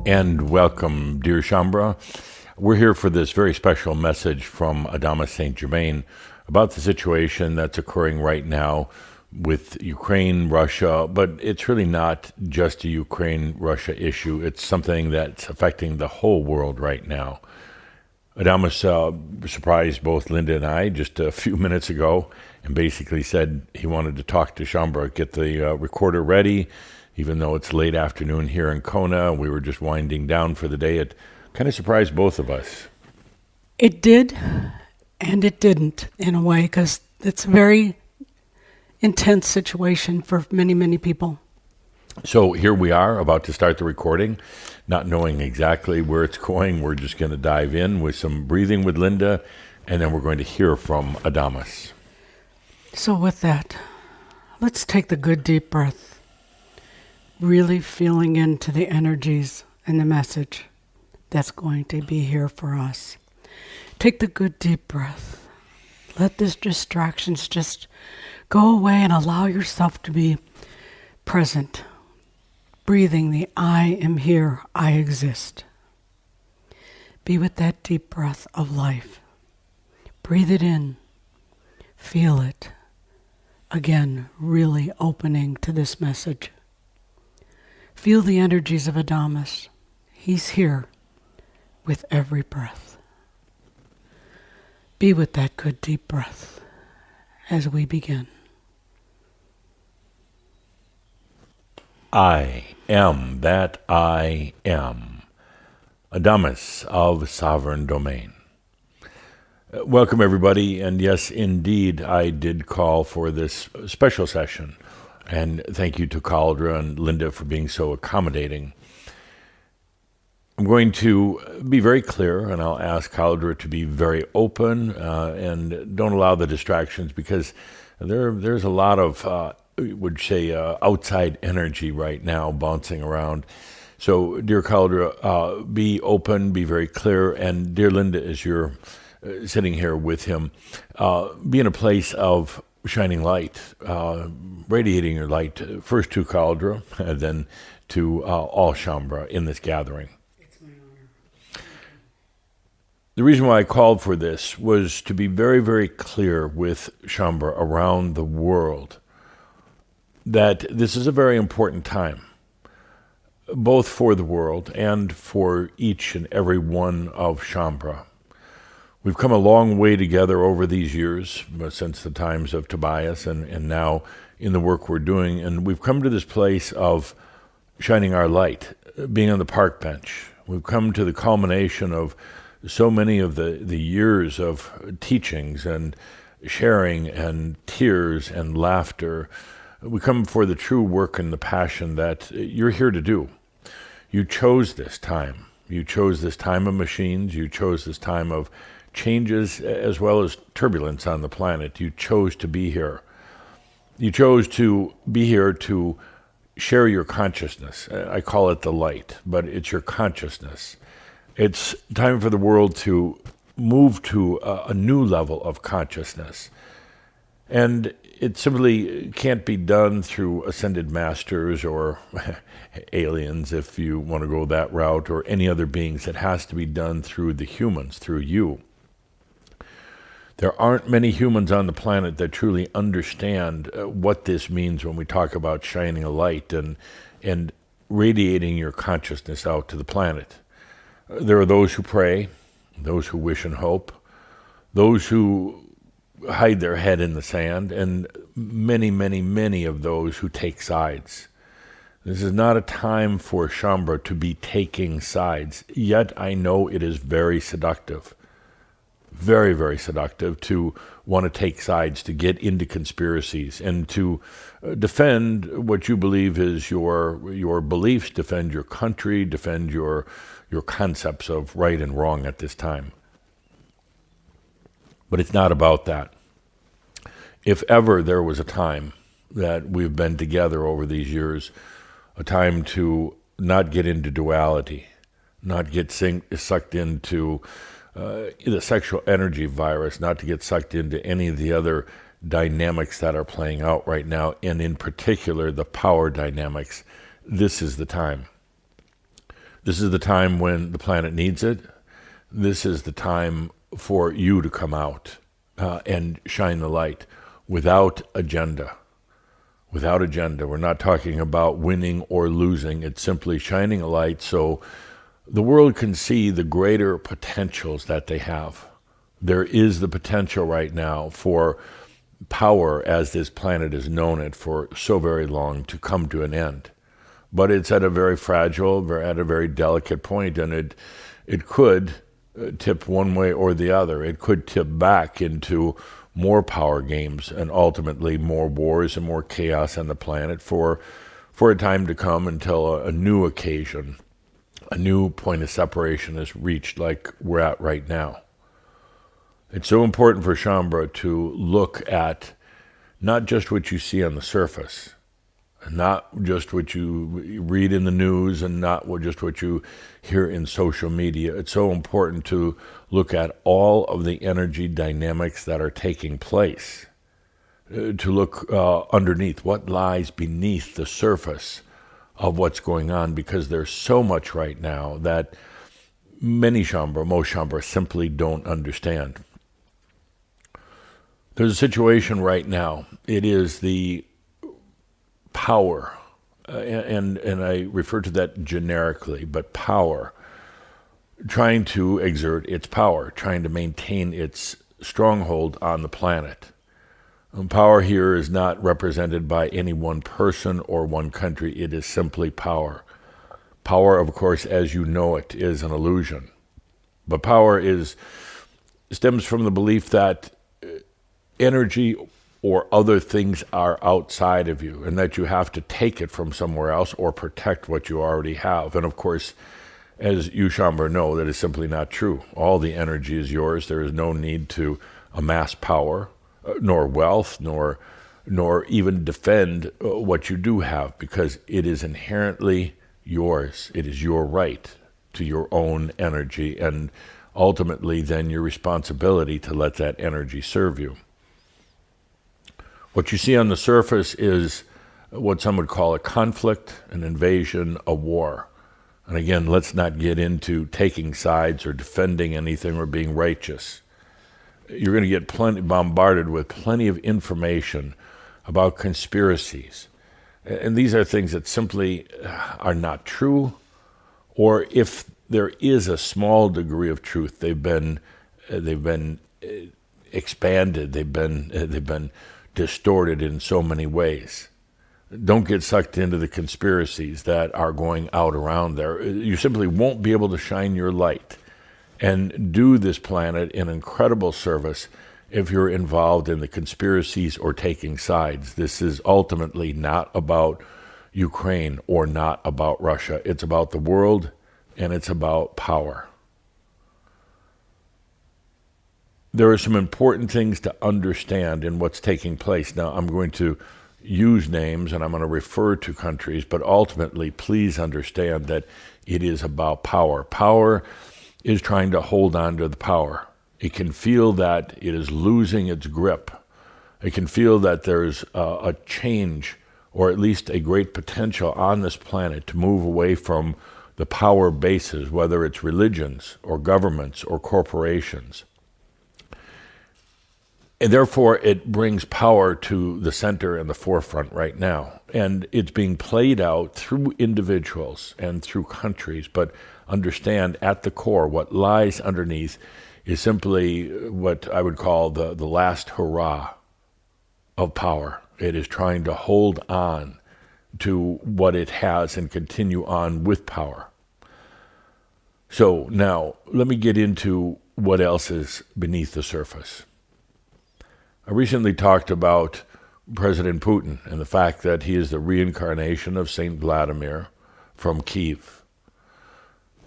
And welcome, dear Shambra. We're here for this very special message from Adamus St. Germain about the situation that's occurring right now with Ukraine, Russia, but it's really not just a Ukraine-Russia issue. It's something that's affecting the whole world right now. Adamus surprised both Linda and I just a few minutes ago and basically said he wanted to talk to Shambra, get the recorder ready, even though it's late afternoon here in Kona. We were just winding down for the day. It kind of surprised both of us. It did, and it didn't, in a way, because it's a very intense situation for many, many people. So here we are, about to start the recording, not knowing exactly where it's going. We're just going to dive in with some breathing with Linda, and then we're going to hear from Adamus. So with that, let's take the good deep breath, really feeling into the energies and the message that's going to be here for us. Take the good deep breath. Let these distractions just go away and allow yourself to be present. Breathing the I am here, I exist. Be with that deep breath of life. Breathe it in. Feel it. Again, really opening to this message. Feel the energies of Adamus. He's here with every breath. Be with that good deep breath as we begin. I am that I am. Adamus of Sovereign Domain. Welcome, everybody. And yes, indeed, I did call for this special session. And thank you to Caldra and Linda for being so accommodating. I'm going to be very clear, and I'll ask Caldra to be very open and don't allow the distractions, because there's a lot of would say outside energy right now bouncing around. So, dear Caldra, be open, be very clear, and dear Linda, as you're sitting here with him, be in a place of shining light, radiating your light, first to Caldra, and then to all Shambra in this gathering. It's my honor. The reason why I called for this was to be very, very clear with Shambra around the world that this is a very important time, both for the world and for each and every one of Shambra. We've come a long way together over these years, since the times of Tobias and now in the work we're doing, and we've come to this place of shining our light, being on the park bench. We've come to the culmination of so many of the years of teachings and sharing and tears and laughter. We come for the true work and the passion that you're here to do. You chose this time. You chose this time of machines. You chose this time of changes as well as turbulence on the planet. You chose to be here. You chose to be here to share your consciousness. I call it the light, but it's your consciousness. It's time for the world to move to a new level of consciousness. And it simply can't be done through ascended masters or aliens, if you want to go that route, or any other beings. It has to be done through the humans, through you. There aren't many humans on the planet that truly understand what this means when we talk about shining a light and radiating your consciousness out to the planet. There are those who pray, those who wish and hope, those who hide their head in the sand, and many, many, many of those who take sides. This is not a time for Shambra to be taking sides, yet I know it is very seductive. Very, very seductive to want to take sides, to get into conspiracies, and to defend what you believe is your beliefs, defend your country, defend your concepts of right and wrong at this time. But it's not about that. If ever there was a time that we've been together over these years, a time to not get into duality, not get sucked into the sexual energy virus, not to get sucked into any of the other dynamics that are playing out right now, and in particular the power dynamics, this is the time. This is the time when the planet needs it. This is the time for you to come out and shine the light without agenda. Without agenda. We're not talking about winning or losing. It's simply shining a light so the world can see the greater potentials that they have. There is the potential right now for power, as this planet has known it for so very long, to come to an end. But it's at a very fragile, at a very delicate point, and it could tip one way or the other. It could tip back into more power games and ultimately more wars and more chaos on the planet for a time to come until a new occasion, a new point of separation is reached like we're at right now. It's so important for Shambhala to look at not just what you see on the surface, not just what you read in the news and not just what you hear in social media. It's so important to look at all of the energy dynamics that are taking place, to look underneath what lies beneath the surface of what's going on, because there's so much right now that most Shambhala simply don't understand. There's a situation right now. It is the power, and I refer to that generically, but power, trying to exert its power, trying to maintain its stronghold on the planet. And power here is not represented by any one person or one country. It is simply power. Power, of course, as you know it, is an illusion. But power stems from the belief that energy or other things are outside of you, and that you have to take it from somewhere else or protect what you already have. And of course, as you, Shambhala, know, that is simply not true. All the energy is yours. There is no need to amass power, nor wealth, nor even defend what you do have, because it is inherently yours. It is your right to your own energy, and ultimately then your responsibility to let that energy serve you. What you see on the surface is what some would call a conflict, an invasion, a war. And again, let's not get into taking sides or defending anything or being righteous. You're going to get bombarded with plenty of information about conspiracies. And these are things that simply are not true, or if there is a small degree of truth, they've been expanded, they've been distorted in so many ways. Don't get sucked into the conspiracies that are going out around there. You simply won't be able to shine your light and do this planet an incredible service if you're involved in the conspiracies or taking sides. This is ultimately not about Ukraine or not about Russia. It's about the world, and it's about power. There are some important things to understand in what's taking place. Now, I'm going to use names and I'm going to refer to countries, but ultimately, please understand that it is about power. Power is trying to hold on to the power. It can feel that it is losing its grip. It can feel that there's a change, or at least a great potential on this planet to move away from the power bases, whether it's religions or governments or corporations. And therefore, it brings power to the center and the forefront right now. And it's being played out through individuals and through countries. But understand, at the core, what lies underneath is simply what I would call the last hurrah of power. It is trying to hold on to what it has and continue on with power. So now, let me get into what else is beneath the surface. I recently talked about President Putin and the fact that he is the reincarnation of Saint Vladimir from Kiev,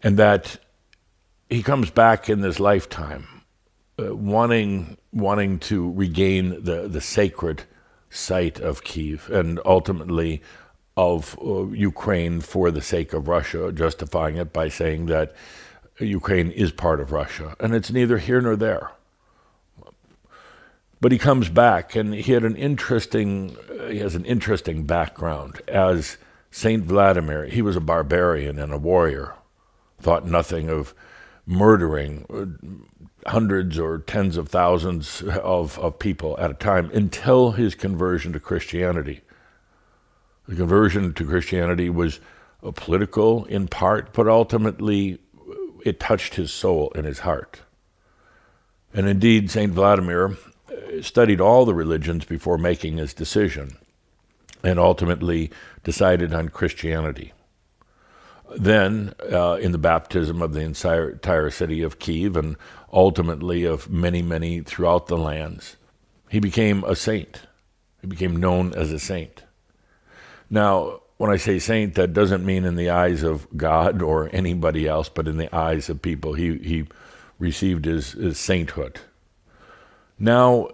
and that he comes back in this lifetime wanting to regain the sacred site of Kiev and ultimately of Ukraine for the sake of Russia, justifying it by saying that Ukraine is part of Russia, and it's neither here nor there. But he comes back, and he has an interesting background. As Saint Vladimir, he was a barbarian and a warrior thought nothing of murdering hundreds or tens of thousands of people at a time until his conversion to Christianity. The conversion to Christianity was political in part, but ultimately it touched his soul and his heart. And indeed, St. Vladimir studied all the religions before making his decision and ultimately decided on Christianity. Then, in the baptism of the entire city of Kiev and ultimately of many, many throughout the lands, he became a saint. He became known as a saint. Now, when I say saint, that doesn't mean in the eyes of God or anybody else, but in the eyes of people. He received his sainthood. Now,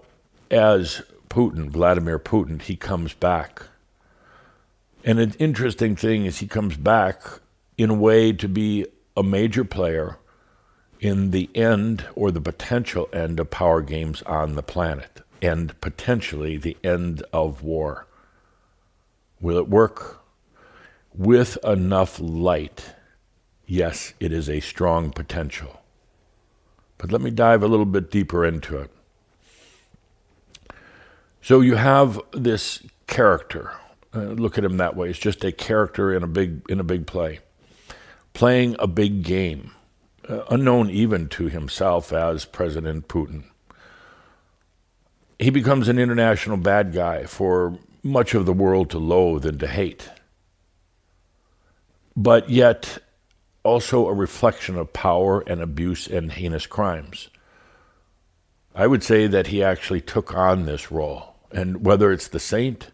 as Putin, Vladimir Putin, he comes back. And an interesting thing is he comes back in a way to be a major player in the end or the potential end of power games on the planet and potentially the end of war. Will it work? With enough light, yes, it is a strong potential. But let me dive a little bit deeper into it. So you have this character. Look at him that way. It's just a character in a big play, playing a big game, unknown even to himself as President Putin. He becomes an international bad guy for much of the world to loathe and to hate, but yet also a reflection of power and abuse and heinous crimes. I would say that he actually took on this role, and whether it's the saint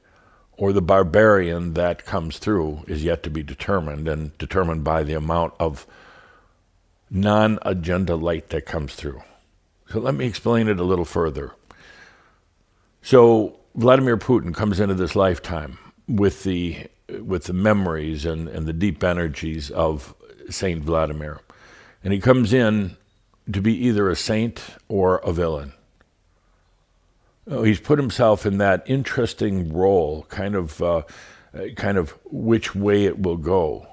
or the barbarian that comes through is yet to be determined, and determined by the amount of non-agenda light that comes through. So let me explain it a little further. So Vladimir Putin comes into this lifetime with the memories and the deep energies of Saint Vladimir. And he comes in to be either a saint or a villain. He's put himself in that interesting role, kind of which way it will go.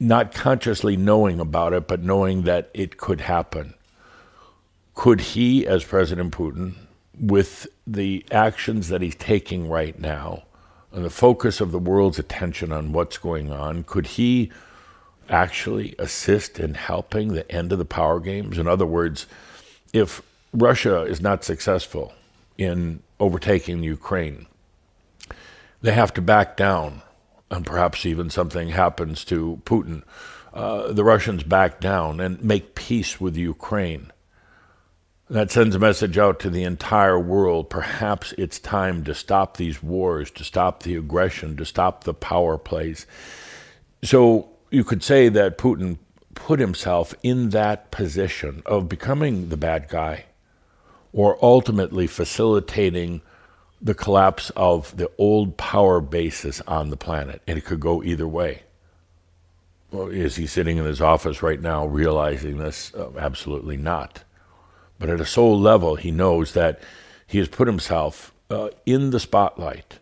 Not consciously knowing about it, but knowing that it could happen. Could he, as President Putin, with the actions that he's taking right now, and the focus of the world's attention on what's going on, could he actually assist in helping the end of the power games? In other words, if Russia is not successful in overtaking Ukraine, they have to back down, and perhaps even something happens to Putin. The Russians back down and make peace with Ukraine. That sends a message out to the entire world. Perhaps it's time to stop these wars, to stop the aggression, to stop the power plays. So you could say that Putin put himself in that position of becoming the bad guy, or ultimately facilitating the collapse of the old power basis on the planet. And it could go either way. Well, is he sitting in his office right now realizing this? Absolutely not. But at a soul level, he knows that he has put himself in the spotlight.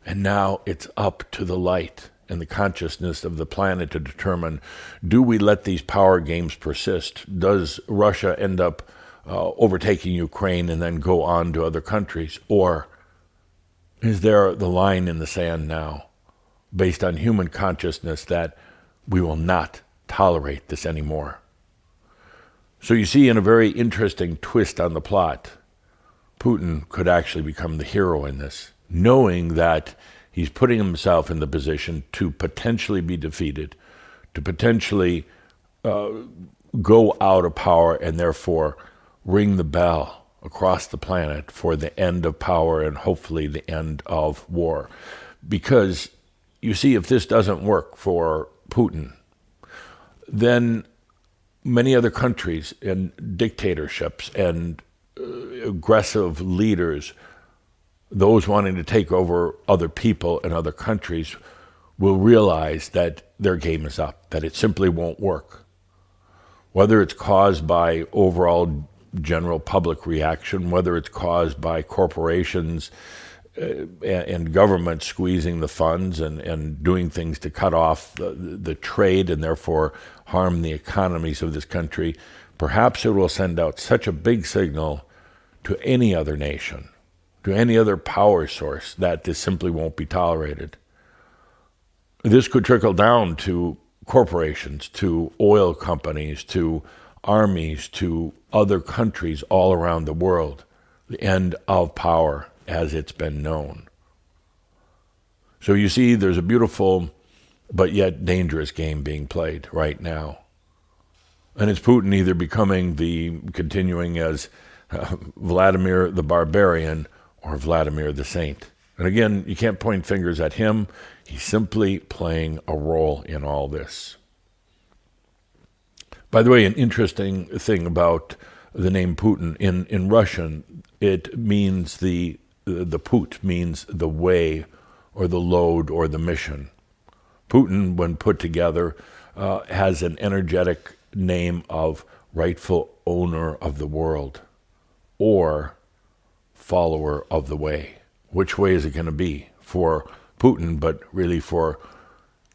And now it's up to the light and the consciousness of the planet to determine, do we let these power games persist? Does Russia end up overtaking Ukraine and then go on to other countries? Or is there the line in the sand now, based on human consciousness, that we will not tolerate this anymore? So you see, in a very interesting twist on the plot, Putin could actually become the hero in this, knowing that he's putting himself in the position to potentially be defeated, to potentially go out of power and therefore ring the bell across the planet for the end of power and hopefully the end of war. Because, you see, if this doesn't work for Putin, then many other countries and dictatorships and aggressive leaders, those wanting to take over other people and other countries, will realize that their game is up, that it simply won't work. Whether it's caused by overall general public reaction, whether it's caused by corporations and government squeezing the funds and doing things to cut off the trade and therefore harm the economies of this country, perhaps it will send out such a big signal to any other nation, to any other power source, that this simply won't be tolerated. This could trickle down to corporations, to oil companies, to armies, to other countries all around the world. The end of power as it's been known. So you see, there's a beautiful but yet dangerous game being played right now. And it's Putin either continuing as Vladimir the Barbarian or Vladimir the Saint. And again, you can't point fingers at him. He's simply playing a role in all this. By the way, an interesting thing about the name Putin, in Russian, it means the put means the way or the load or the mission. Putin, when put together, has an energetic name of rightful owner of the world or follower of the way. Which way is it going to be for Putin, but really for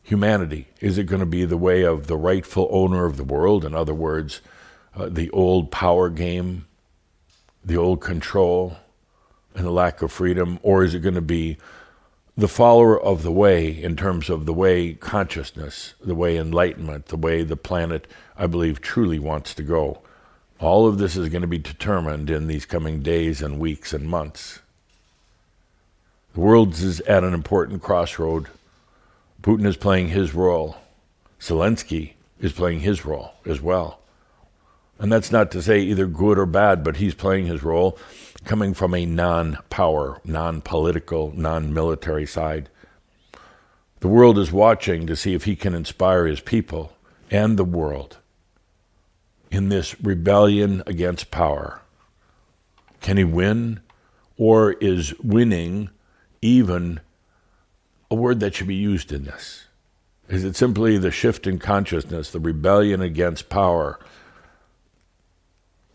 humanity? Is it going to be the way of the rightful owner of the world? In other words, the old power game, the old control, and the lack of freedom? Or is it going to be the follower of the way in terms of the way consciousness, the way enlightenment, the way the planet, I believe, truly wants to go? All of this is going to be determined in these coming days and weeks and months. The world is at an important crossroad. Putin is playing his role. Zelensky is playing his role as well. And that's not to say either good or bad, but he's playing his role coming from a non-power, non-political, non-military side. The world is watching to see if he can inspire his people and the world in this rebellion against power. Can he win? Or is winning even a word that should be used in this? Is it simply the shift in consciousness, the rebellion against power?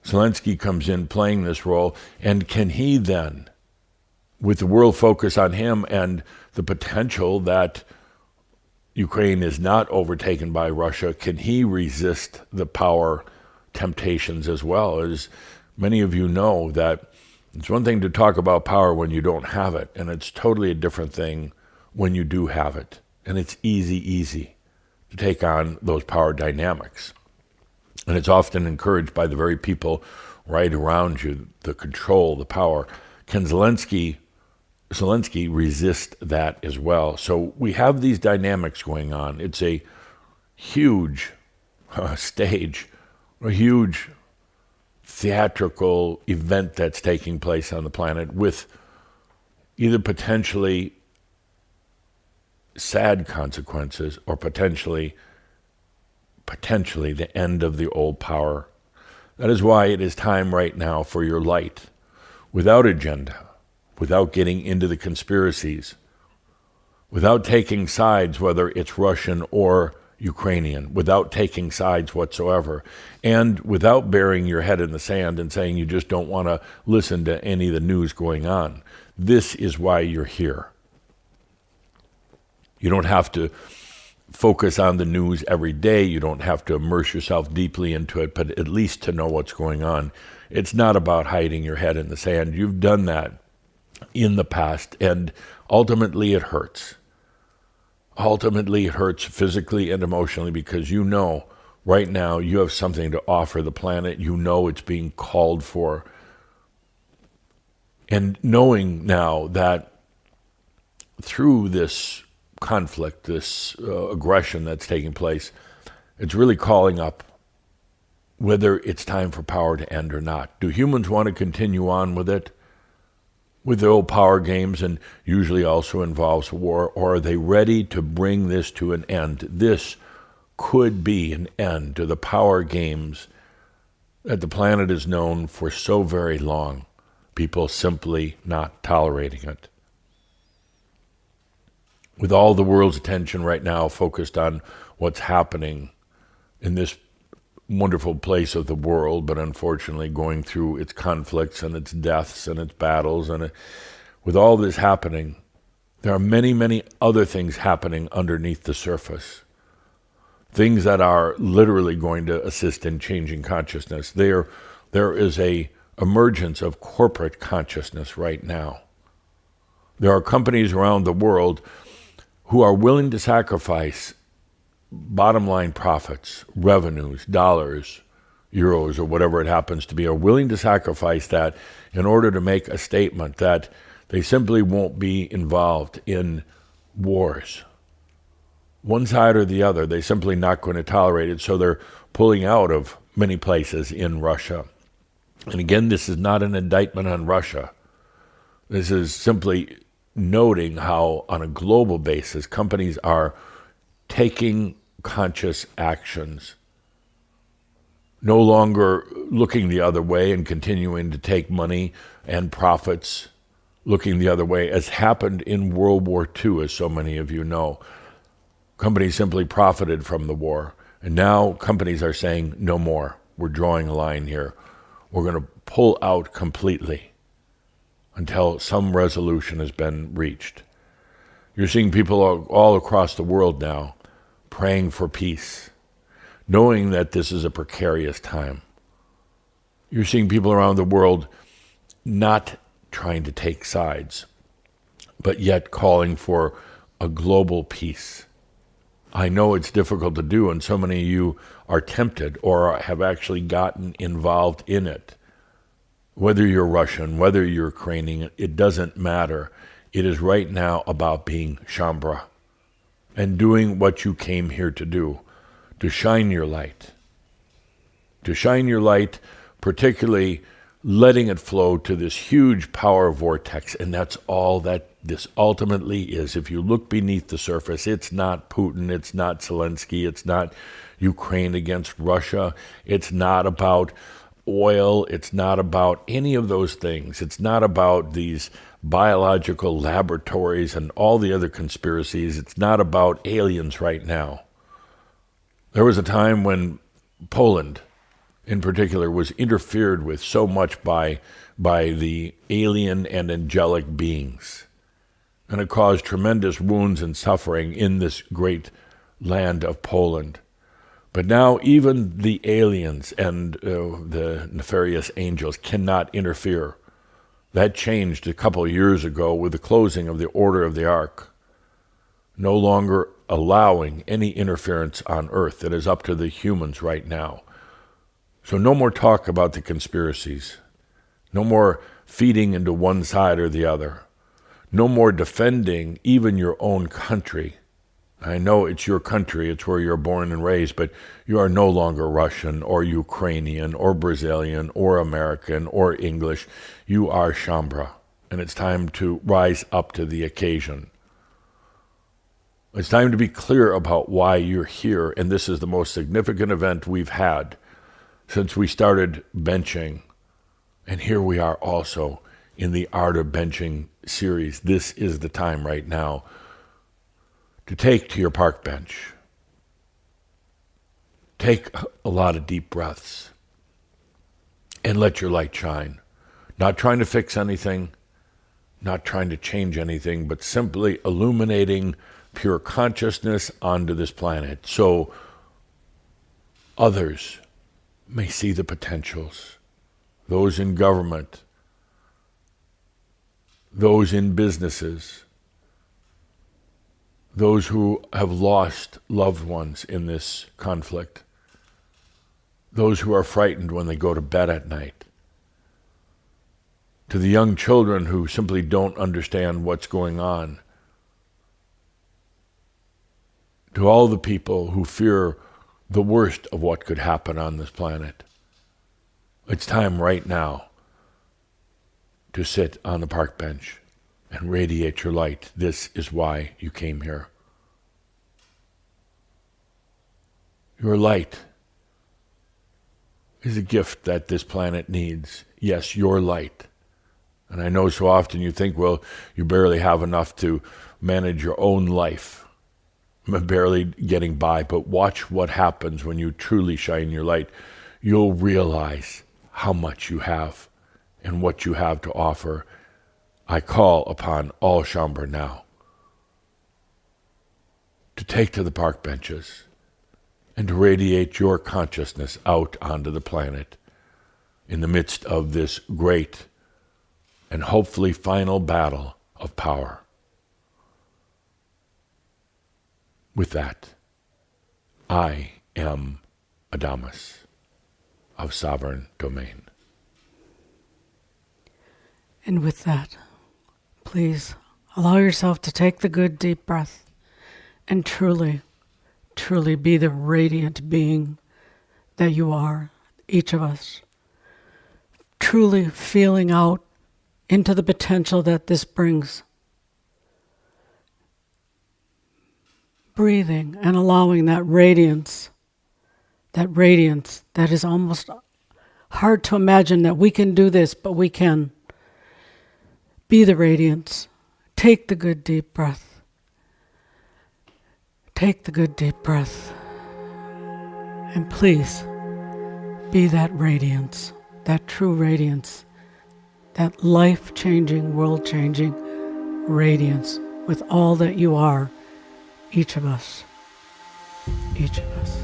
Zelensky comes in playing this role, and can he then, with the world focus on him and the potential that Ukraine is not overtaken by Russia, can he resist the power temptations as well? As many of you know, that it's one thing to talk about power when you don't have it, and it's totally a different thing when you do have it. And it's easy to take on those power dynamics. And it's often encouraged by the very people right around you, the control, the power. Can Zelensky resist that as well? So we have these dynamics going on. It's a huge stage, a huge theatrical event that's taking place on the planet with either potentially sad consequences or potentially the end of the old power. That is why it is time right now for your light, without agenda, without getting into the conspiracies, without taking sides, whether it's Russian or Ukrainian, without taking sides whatsoever, and without burying your head in the sand and saying you just don't want to listen to any of the news going on. This is why you're here. You don't have to focus on the news every day. You don't have to immerse yourself deeply into it, but at least to know what's going on. It's not about hiding your head in the sand. You've done that in the past, and ultimately it hurts. Ultimately it hurts physically and emotionally, because you know right now you have something to offer the planet. You know it's being called for. And knowing now that through this conflict, this aggression that's taking place, it's really calling up whether it's time for power to end or not. Do humans want to continue on with it, with the old power games, and usually also involves war, or are they ready to bring this to an end? This could be an end to the power games that the planet has known for so very long, people simply not tolerating it. With all the world's attention right now focused on what's happening in this wonderful place of the world, but unfortunately going through its conflicts and its deaths and its battles, and with all this happening, there are many, many other things happening underneath the surface. Things that are literally going to assist in changing consciousness. There is a emergence of corporate consciousness right now. There are companies around the world who are willing to sacrifice bottom line profits, revenues, dollars, euros, or whatever it happens to be, are willing to sacrifice that in order to make a statement that they simply won't be involved in wars. One side or the other, they're simply not going to tolerate it, so they're pulling out of many places in Russia. And again, this is not an indictment on Russia. This is simply noting how, on a global basis, companies are taking conscious actions, no longer looking the other way and continuing to take money and profits, looking the other way, as happened in World War II, as so many of you know. Companies simply profited from the war. And now companies are saying, no more. We're drawing a line here. We're going to pull out completely until some resolution has been reached. You're seeing people all across the world now praying for peace, knowing that this is a precarious time. You're seeing people around the world not trying to take sides, but yet calling for a global peace. I know it's difficult to do, and so many of you are tempted or have actually gotten involved in it. Whether you're Russian, whether you're Ukrainian, it doesn't matter. It is right now about being Shambra and doing what you came here to do, to shine your light. To shine your light, particularly letting it flow to this huge power vortex, and that's all that this ultimately is. If you look beneath the surface, it's not Putin, it's not Zelensky, it's not Ukraine against Russia, it's not about oil, it's not about any of those things. It's not about these biological laboratories and all the other conspiracies. It's not about aliens right now. There was a time when Poland, in particular, was interfered with so much by the alien and angelic beings. And it caused tremendous wounds and suffering in this great land of Poland. But now even the aliens and the nefarious angels cannot interfere. That changed a couple of years ago with the closing of the Order of the Ark. No longer allowing any interference on Earth. It is up to the humans right now. So no more talk about the conspiracies. No more feeding into one side or the other. No more defending even your own country. I know it's your country, it's where you're born and raised, but you are no longer Russian or Ukrainian or Brazilian or American or English. You are Shambra, and it's time to rise up to the occasion. It's time to be clear about why you're here, and this is the most significant event we've had since we started benching. And here we are also in the Art of Benching series. This is the time right now to take to your park bench. Take a lot of deep breaths and let your light shine. Not trying to fix anything, not trying to change anything, but simply illuminating pure consciousness onto this planet so others may see the potentials. Those in government, those in businesses, those who have lost loved ones in this conflict, those who are frightened when they go to bed at night, to the young children who simply don't understand what's going on, to all the people who fear the worst of what could happen on this planet. It's time right now to sit on the park bench and radiate your light. This is why you came here. Your light is a gift that this planet needs. Yes, your light. And I know so often you think, well, you barely have enough to manage your own life. I'm barely getting by, but watch what happens when you truly shine your light. You'll realize how much you have and what you have to offer. I call upon all Shambhar now to take to the park benches and to radiate your consciousness out onto the planet in the midst of this great and hopefully final battle of power. With that, I am Adamus of sovereign domain. And with that, please allow yourself to take the good deep breath and truly, truly be the radiant being that you are, each of us. Truly feeling out into the potential that this brings. Breathing and allowing that radiance that is almost hard to imagine that we can do this, but we can. Be the radiance. Take the good deep breath. Take the good deep breath. And please be that radiance, that true radiance, that life-changing, world-changing radiance with all that you are, each of us. Each of us.